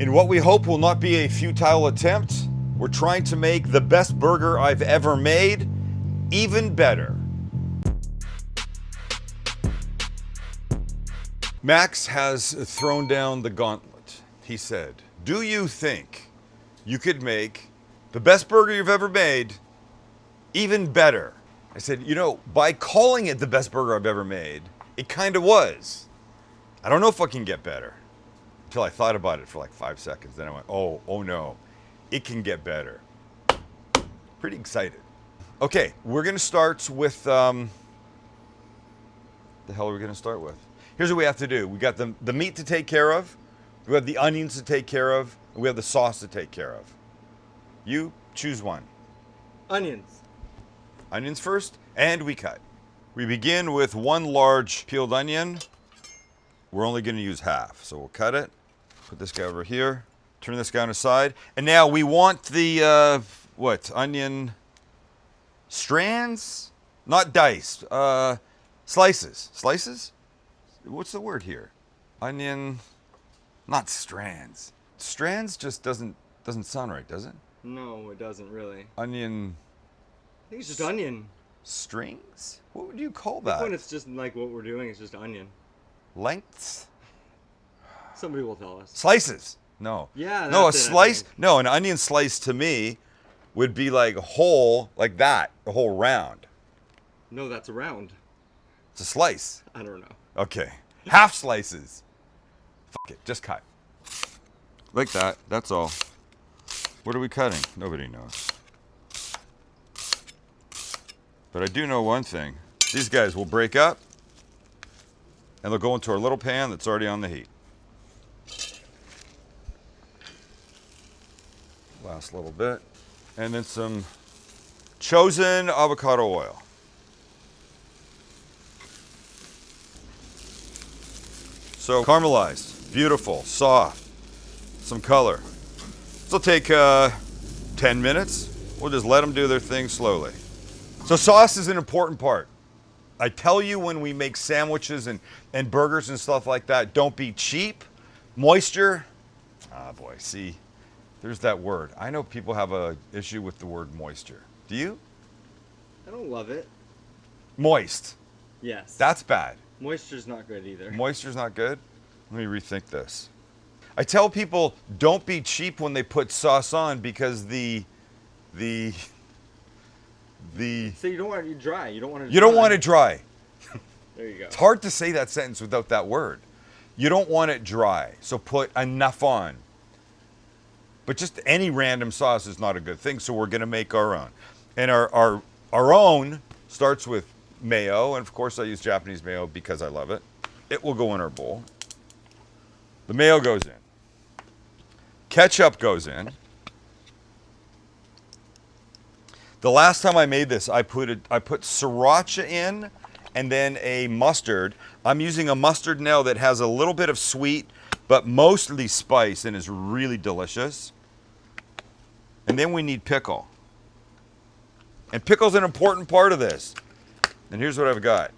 In what we hope will not be a futile attempt, we're trying to make the best burger I've ever made even better. Max has thrown down the gauntlet. He said, "Do you think you could make the best burger you've ever made even better?" I said, you know, by calling it the best burger I've ever made, it kind of was. I don't know if I can get better. Until I thought about it for like 5 seconds. Then I went, oh no, it can get better. Pretty excited. Okay, we're gonna start with, the hell are we gonna start with? Here's what we have to do. We got the meat to take care of, we have the onions to take care of, and we have the sauce to take care of. You choose one. Onions. Onions first, and we cut. We begin with 1 large peeled onion. We're only gonna use half, so we'll cut it. Put this guy over here, turn this guy on the side. And now we want the, onion strands? Not diced, slices. Slices? What's the word here? Onion, not strands. Strands just doesn't sound right, does it? No, it doesn't really. Onion. I think it's just onion. Strings? What would you call At this that? point, it's just like what we're doing is just onion. Lengths? Somebody will tell us. Slices. No. Yeah, No, a that's it, I slice. think. No, an onion slice to me would be like a whole, like that, a whole round. No, that's a round. It's a slice. I don't know. Okay. Half slices. Fuck it, just cut. Like that, that's all. What are we cutting? Nobody knows. But I do know one thing. These guys will break up and they'll go into our little pan that's already on the heat. Last little bit. And then some chosen avocado oil. So caramelized, beautiful, soft, some color. This will take 10 minutes. We'll just let them do their thing slowly. So sauce is an important part. I tell you when we make sandwiches and burgers and stuff like that, don't be cheap. Moisture, boy, see, there's that word. I know people have a issue with the word moisture. Do you? I don't love it. Moist. Yes. That's bad. Moisture's not good either. Moisture's not good? Let me rethink this. I tell people don't be cheap when they put sauce on because the So you don't want it dry. You don't want it you don't want it dry. There you go. It's hard to say that sentence without that word. You don't want it dry, so put enough on. But just any random sauce is not a good thing, so we're gonna make our own. And our own starts with mayo, and of course I use Japanese mayo because I love it. It will go in our bowl. The mayo goes in. Ketchup goes in. The last time I made this, I put sriracha in and then a mustard. I'm using a mustard now that has a little bit of sweet, but mostly spice and is really delicious. And then we need pickle. And pickle's an important part of this. And here's what I've got.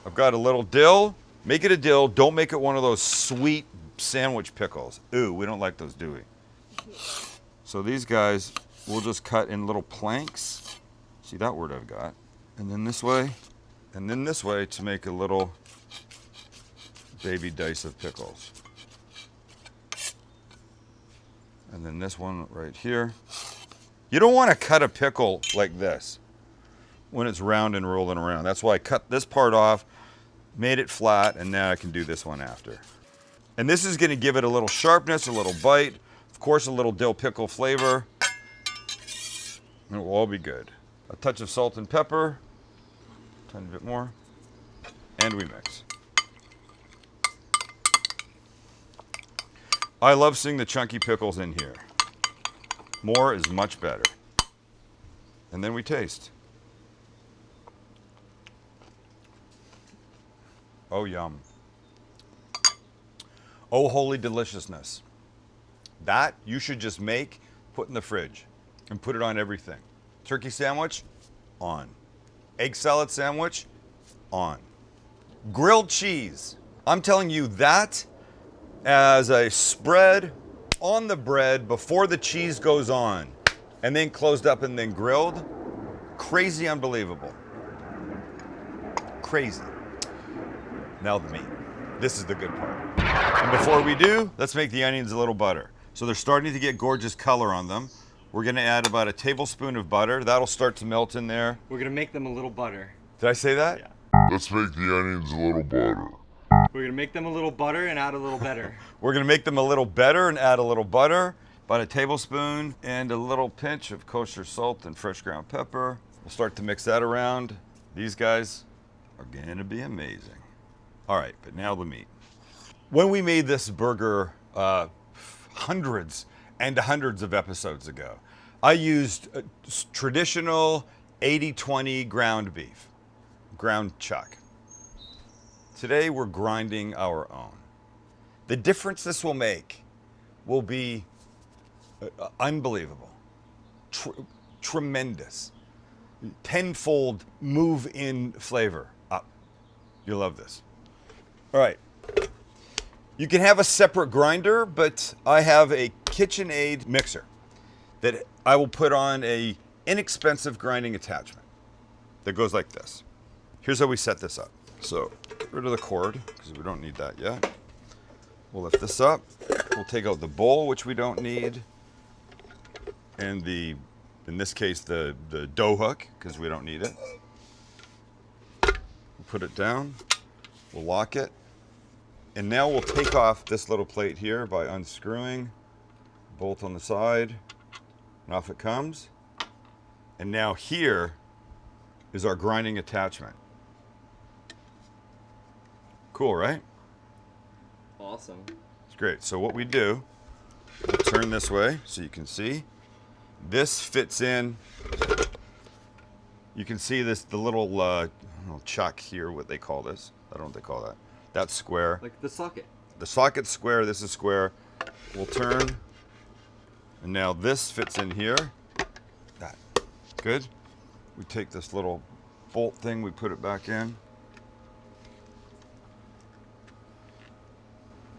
I've got a little dill. Make it a dill. Don't make it one of those sweet sandwich pickles. Ooh, we don't like those, do we? So these guys we'll just cut in little planks. See that word I've got. And then this way. And then this way to make a little baby dice of pickles. And then this one right here. You don't want to cut a pickle like this when it's round and rolling around. That's why I cut this part off, made it flat, and now I can do this one after. And this is going to give it a little sharpness, a little bite, of course a little dill pickle flavor. And it will all be good. A touch of salt and pepper, a tiny bit more, and we mix. I love seeing the chunky pickles in here. More is much better. And then we taste. Oh, yum. Oh, holy deliciousness. That you should just make, put in the fridge, and put it on everything. Turkey sandwich, on. Egg salad sandwich, on. Grilled cheese. I'm telling you that as a spread on the bread before the cheese goes on, and then closed up and then grilled. Crazy unbelievable. Crazy. Now the meat. This is the good part. And before we do, let's make the onions a little butter. So they're starting to get gorgeous color on them. We're gonna add about a tablespoon of butter. That'll start to melt in there. We're gonna make them a little butter. Did I say that? Yeah. Let's make the onions a little butter. We're gonna make them a little butter and add a little better. We're gonna make them a little better and add a little butter, about a tablespoon, and a little pinch of kosher salt and fresh ground pepper. We'll start to mix that around. These guys are gonna be amazing. All right, but now the meat. When we made this burger hundreds and hundreds of episodes ago, I used traditional 80-20 ground beef, ground chuck. Today we're grinding our own. The difference this will make will be unbelievable, tremendous, tenfold move in flavor up. You'll love this. All right. You can have a separate grinder, but I have a KitchenAid mixer that I will put on a inexpensive grinding attachment that goes like this. Here's how we set this up. So get rid of the cord because we don't need that yet. We'll lift this up. We'll take out the bowl, which we don't need, and in this case, the dough hook because we don't need it. We'll put it down. We'll lock it. And now we'll take off this little plate here by unscrewing, bolt on the side, and off it comes. And now here is our grinding attachment. Cool, right? Awesome. It's great. So what we do, we'll turn this way so you can see. This fits in. You can see this, the little chuck here, what they call this. I don't know what they call that. That's square. Like the socket. The socket's square, this is square. We'll turn. And now this fits in here. That. Good. We take this little bolt thing, we put it back in.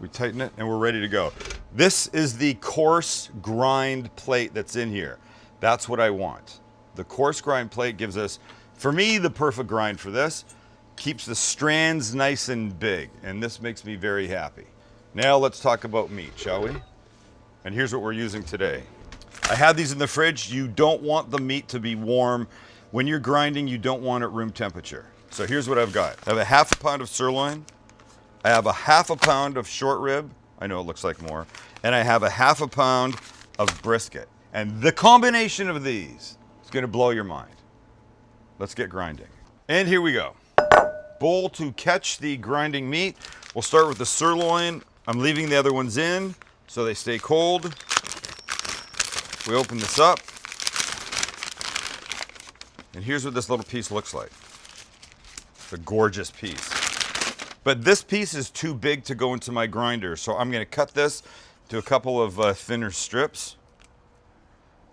We tighten it and we're ready to go. This is the coarse grind plate that's in here. That's what I want. The coarse grind plate gives us, for me, the perfect grind for this. Keeps the strands nice and big, and this makes me very happy. Now let's talk about meat, shall we? And here's what we're using today. I have these in the fridge. You don't want the meat to be warm. When you're grinding, you don't want it room temperature. So here's what I've got. I have a half a pound of sirloin. I have a half a pound of short rib. I know it looks like more. And I have a half a pound of brisket. And the combination of these is gonna blow your mind. Let's get grinding. And here we go. Bowl to catch the grinding meat. We'll start with the sirloin. I'm leaving the other ones in so they stay cold. We open this up. And here's what this little piece looks like. It's a gorgeous piece. But this piece is too big to go into my grinder, so I'm gonna cut this to a couple of thinner strips,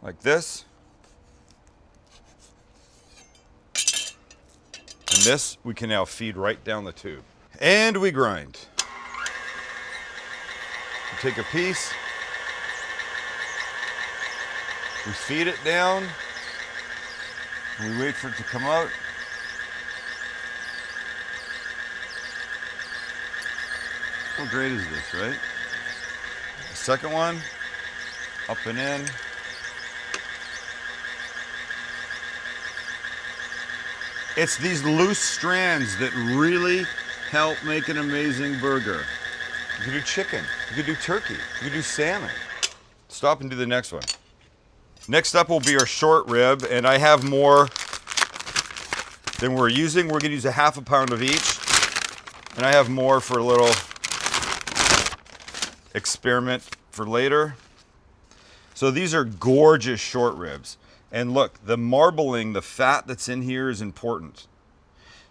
like this. And this we can now feed right down the tube. And we grind. We take a piece, we feed it down, and we wait for it to come out. How great is this, right? The second one, up and in. It's these loose strands that really help make an amazing burger. You could do chicken, you could do turkey, you could do salmon. Stop and do the next one. Next up will be our short rib, and I have more than we're using. We're gonna use a half a pound of each, and I have more for a little experiment for later. So these are gorgeous short ribs. And look, the marbling, the fat that's in here is important.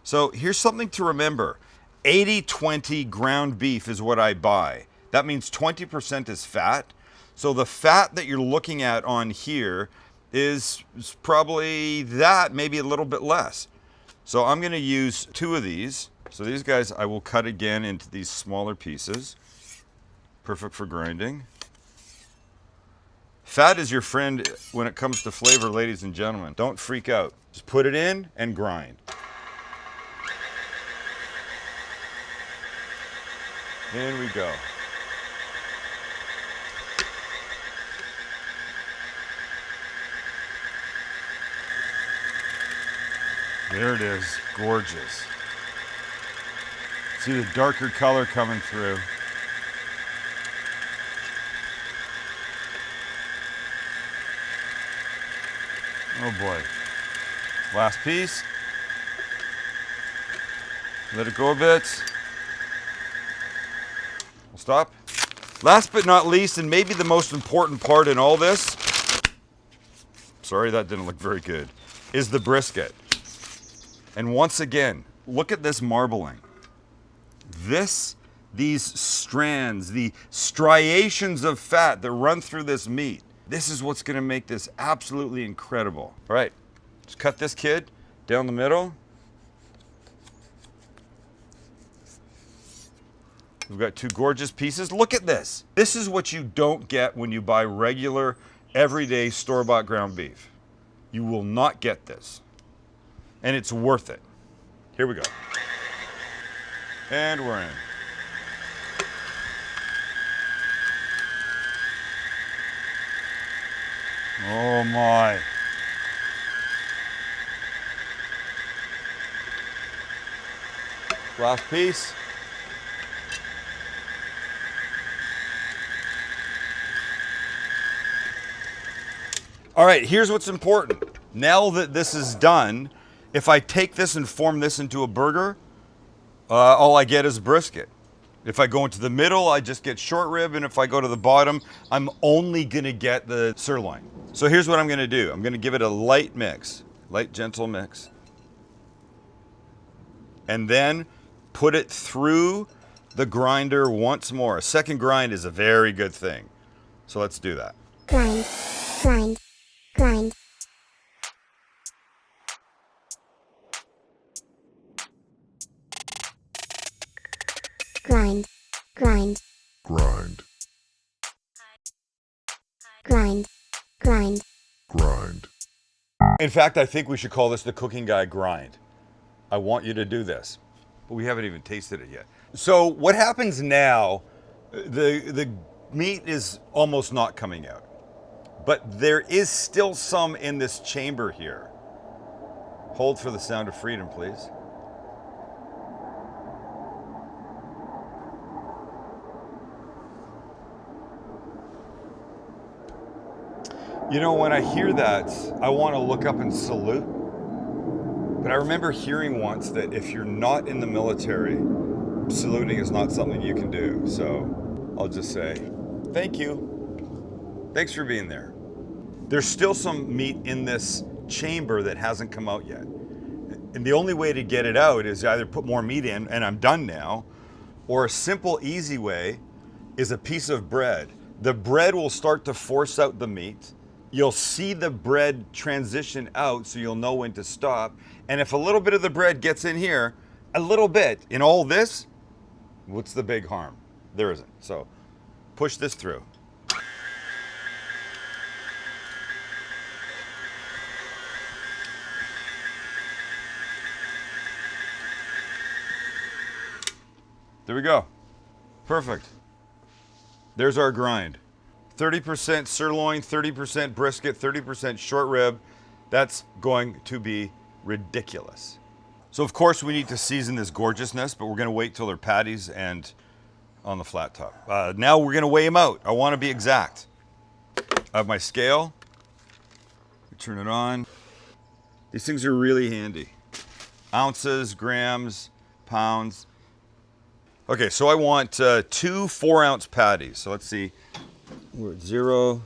So here's something to remember. 80-20 ground beef is what I buy. That means 20% is fat. So the fat that you're looking at on here is probably that, maybe a little bit less. So I'm gonna use 2 of these. So these guys I will cut again into these smaller pieces. Perfect for grinding. Fat is your friend when it comes to flavor, ladies and gentlemen. Don't freak out. Just put it in and grind. In we go. There it is, gorgeous. See the darker color coming through. Oh boy. Last piece. Let it go a bit. We'll stop. Last but not least, and maybe the most important part in all this, sorry that didn't look very good, is the brisket. And once again, look at this marbling. These strands, the striations of fat that run through this meat, this is what's gonna make this absolutely incredible. All right, just cut this kid down the middle. We've got two gorgeous pieces. Look at this. This is what you don't get when you buy regular, everyday store-bought ground beef. You will not get this. And it's worth it. Here we go. And we're in. Oh my. Last piece. All right, here's what's important. Now that this is done, if I take this and form this into a burger, all I get is brisket. If I go into the middle, I just get short rib, and if I go to the bottom, I'm only gonna get the sirloin. So here's what I'm gonna do. I'm gonna give it a light mix, light, gentle mix. And then put it through the grinder once more. A second grind is a very good thing. So let's do that. Grind, grind, grind. Grind, grind, Grind. grind, grind. Grind. In fact, I think we should call this the cooking guy grind. I want you to do this, but we haven't even tasted it yet. So what happens now, the meat is almost not coming out, but there is still some in this chamber here. Hold for the sound of freedom, please. You know, when I hear that, I want to look up and salute. But I remember hearing once that if you're not in the military, saluting is not something you can do. So I'll just say, thank you. Thanks for being there. There's still some meat in this chamber that hasn't come out yet. And the only way to get it out is either put more meat in, and I'm done now, or a simple, easy way is a piece of bread. The bread will start to force out the meat. You'll see the bread transition out, so you'll know when to stop. And if a little bit of the bread gets in here, a little bit, in all this, what's the big harm? There isn't. So push this through. There we go. Perfect. There's our grind. 30% sirloin, 30% brisket, 30% short rib. That's going to be ridiculous. So of course we need to season this gorgeousness, but we're gonna wait till they're patties and on the flat top. Now we're gonna weigh them out. I wanna be exact. I have my scale. Turn it on. These things are really handy. Ounces, grams, pounds. Okay, so I want 2 4-ounce patties. So let's see. We're at 0,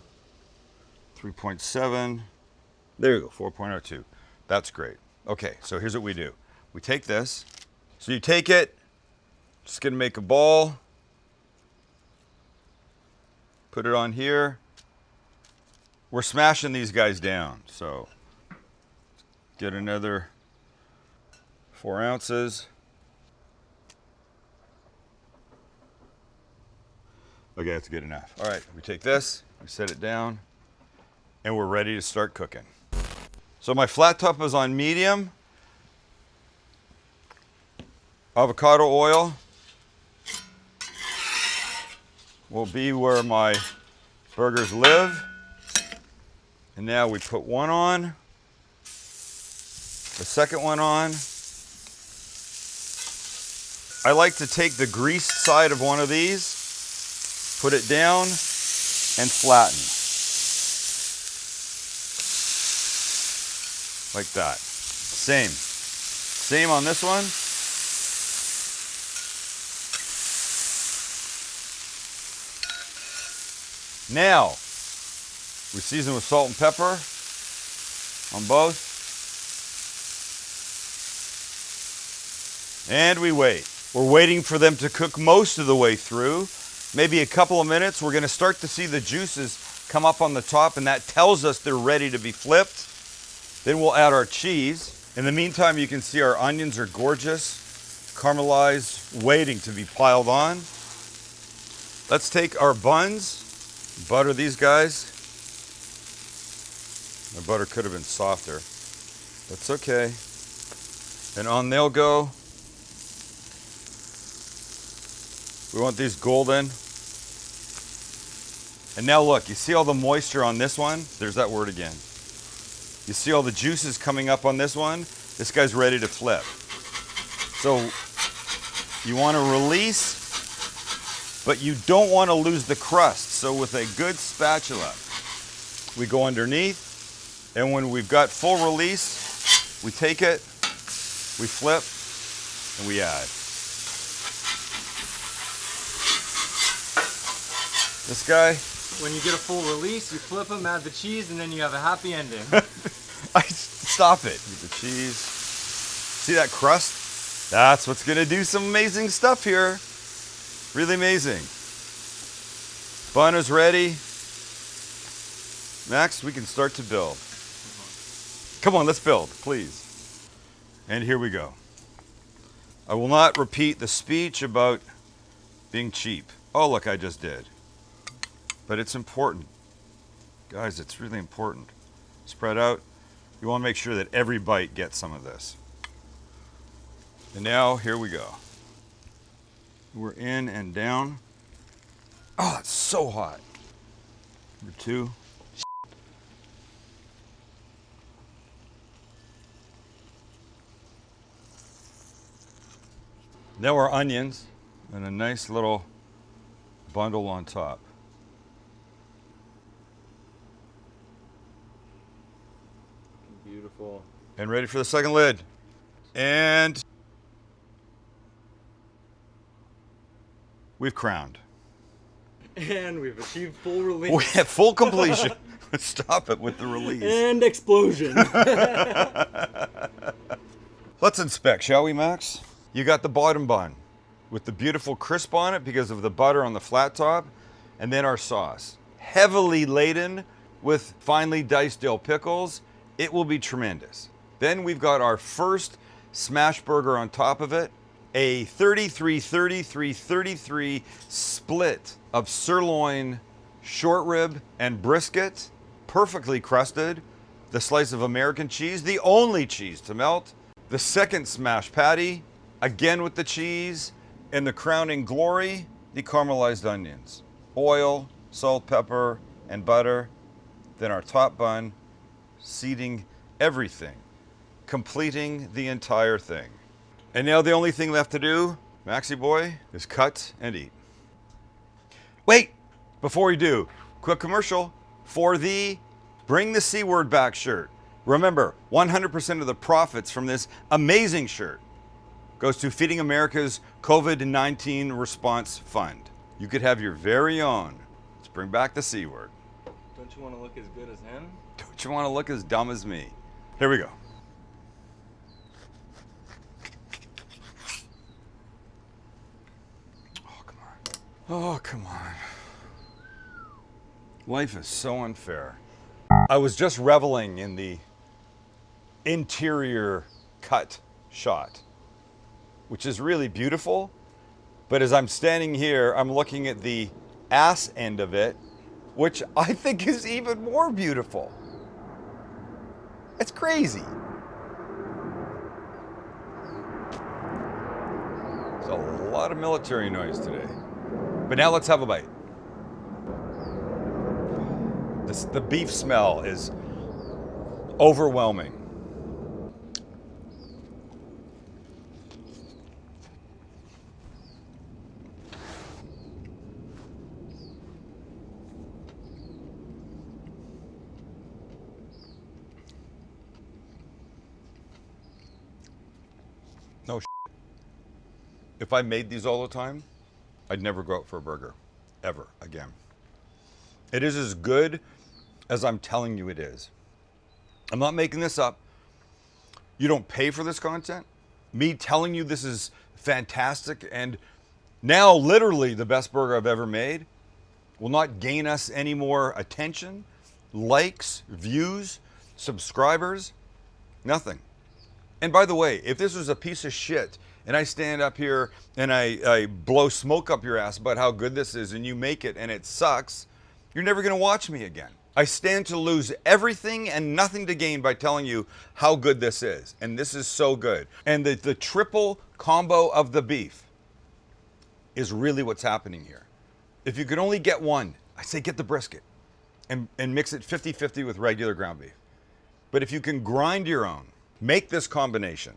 3.7. There you go, 4.02. That's great. Okay, so here's what we do. We take this. So you take it, just gonna make a ball. Put it on here. We're smashing these guys down. So get another 4 ounces. Okay, that's good enough. All right, we take this, we set it down. and we're ready to start cooking. So my flat top is on medium. Avocado oil will be where my burgers live. And now we put one on, the second one on. I like to take the greased side of one of these, put it down, and flatten. Like that. Same on this one. Now, we season with salt and pepper on both. And we wait. We're waiting for them to cook most of the way through. Maybe a couple of minutes. We're going to start to see the juices come up on the top, and that tells us they're ready to be flipped. Then we'll add our cheese. In the meantime, you can see our onions are gorgeous, caramelized, waiting to be piled on. Let's take our buns, butter these guys. My butter could have been softer. That's okay. And on they'll go. We want these golden. And now look, you see all the moisture on this one? There's that word again. You see all the juices coming up on this one? This guy's ready to flip. So you want to release, but you don't want to lose the crust. So with a good spatula, we go underneath, and when we've got full release, we take it, we flip, and we add. This guy. When you get a full release, you flip them, add the cheese, and then you have a happy ending. Stop it. The cheese. See that crust? That's what's gonna do some amazing stuff here. Really amazing. Bun is ready. Next, we can start to build. Come on, let's build, please. And here we go. I will not repeat the speech about being cheap. Oh, look, I just did. But it's important. Guys, it's really important. Spread out. You want to make sure that every bite gets some of this. And now, here we go. We're in and down. Oh, it's so hot. Number two. Now our onions and a nice little bundle on top. Beautiful. And ready for the second lid. And we've crowned. And we've achieved full release. We have full completion. Stop it with the release. And explosion. Let's inspect, shall we, Max? You got the bottom bun with the beautiful crisp on it because of the butter on the flat top, and then our sauce. Heavily laden with finely diced dill pickles. It will be tremendous. Then we've got our first smash burger on top of it, a 33-33-33 split of sirloin, short rib, and brisket, perfectly crusted, the slice of American cheese, the only cheese to melt, the second smash patty, again with the cheese, and the crowning glory, the caramelized onions, oil, salt, pepper, and butter, then our top bun, seating everything, completing the entire thing. And now the only thing left to do, Maxie boy, is cut and eat. Wait, before we do, quick commercial for the Bring the C Word Back shirt. Remember, 100% of the profits from this amazing shirt goes to Feeding America's COVID-19 Response Fund. You could have your very own. Let's bring back the C word. Don't you want to look as good as him? Don't you want to look as dumb as me? Here we go. Oh, come on. Oh, come on. Life is so unfair. I was just reveling in the interior cut shot, which is really beautiful. But as I'm standing here, I'm looking at the ass end of it, which I think is even more beautiful. It's crazy. There's a lot of military noise today. But now let's have a bite. The beef smell is overwhelming. No shit. If I made these all the time, I'd never go out for a burger, ever again. It is as good as I'm telling you it is. I'm not making this up. You don't pay for this content. Me telling you this is fantastic and now literally the best burger I've ever made will not gain us any more attention, likes, views, subscribers, nothing. And by the way, if this was a piece of shit and I stand up here and I blow smoke up your ass about how good this is and you make it and it sucks, you're never gonna watch me again. I stand to lose everything and nothing to gain by telling you how good this is. And this is so good. And the triple combo of the beef is really what's happening here. If you could only get one, I say get the brisket and mix it 50-50 with regular ground beef. But if you can grind your own, make this combination.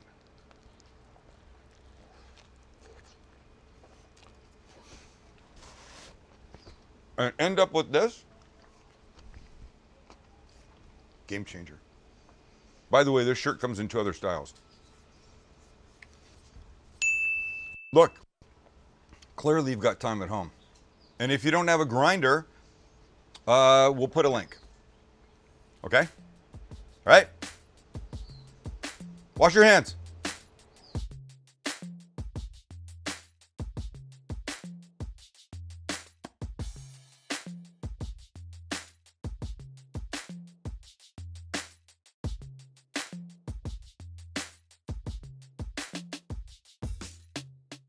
And end up with this. Game changer. By the way, this shirt comes in 2 other styles. Look, clearly you've got time at home. And if you don't have a grinder, we'll put a link. Okay? All right? Wash your hands.